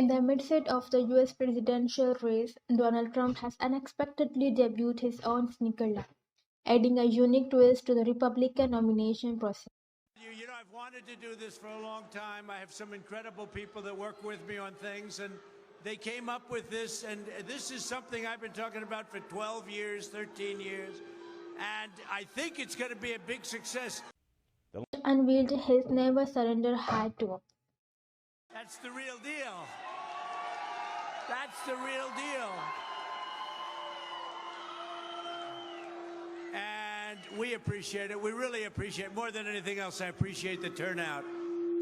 In the midst of the US presidential race, Donald Trump has unexpectedly debuted his own sneaker line, adding a unique twist to the Republican nomination process. You know, I've wanted to do this for a long time. I have some incredible people that work with me on things, and they came up with this, and this is something I've been talking about for 12 years, 13 years, and I think it's going to be a big success. Unveiled his Never Surrender hat to. That's the real deal. That's the real deal. And we appreciate it. We really appreciate it. More than anything else, I appreciate the turnout,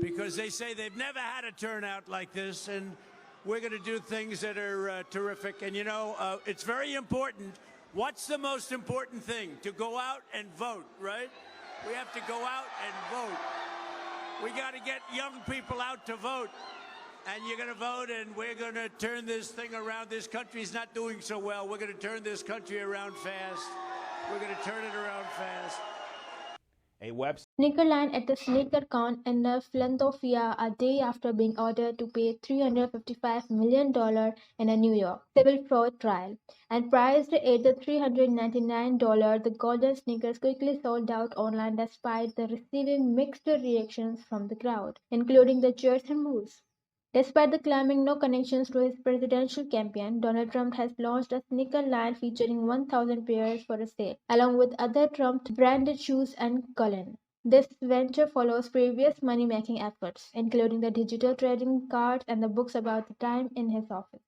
because they say they've never had a turnout like this, and we're going to do things that are terrific. And, you know, it's very important. What's the most important thing? To go out and vote, right? We have to go out and vote. We got to get young people out to vote. And you're going to vote, and we're going to turn this thing around. This country's not doing so well. We're going to turn this country around fast. We're going to turn it around fast. Sneaker line at the SneakerCon in Philadelphia a day after being ordered to pay $355 million in a New York civil fraud trial. And priced at the $399, the golden sneakers quickly sold out online despite the receiving mixed reactions from the crowd, including the cheers and boos. Despite the claiming no connections to his presidential campaign, Donald Trump has launched a sneaker line featuring 1,000 pairs for a sale, along with other Trump-branded shoes and cologne. This venture follows previous money-making efforts, including the digital trading cards and the books about the time in his office.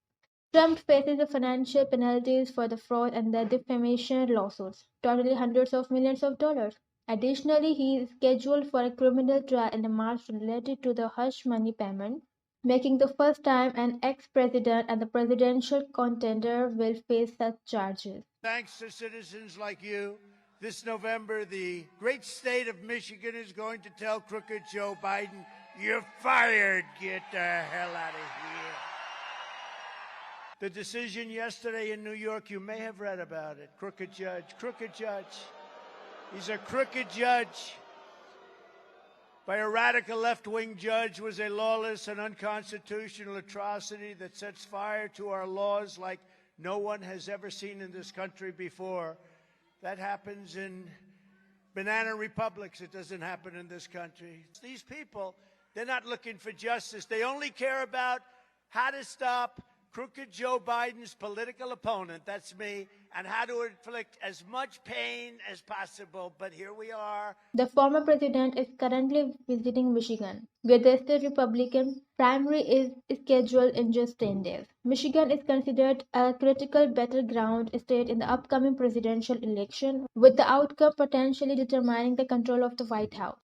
Trump faces the financial penalties for the fraud and the defamation lawsuits, totaling hundreds of millions of dollars. Additionally, he is scheduled for a criminal trial in March related to the hush money payment, making the first time an ex-president and the presidential contender will face such charges. Thanks to citizens like you, this November, the great state of Michigan is going to tell crooked Joe Biden, "You're fired. Get the hell out of here." The decision yesterday in New York, you may have read about it. Crooked judge, crooked judge. He's a crooked judge. By a radical left-wing judge, was a lawless and unconstitutional atrocity that sets fire to our laws like no one has ever seen in this country before. That happens in banana republics. It doesn't happen in this country. These people, they're not looking for justice. They only care about how to stop crooked Joe Biden's political opponent, that's me, and how to inflict as much pain as possible. But here we are. The former president is currently visiting Michigan, where the state Republican primary is scheduled in just 10 days. Michigan is considered a critical battleground state in the upcoming presidential election, with the outcome potentially determining the control of the White House.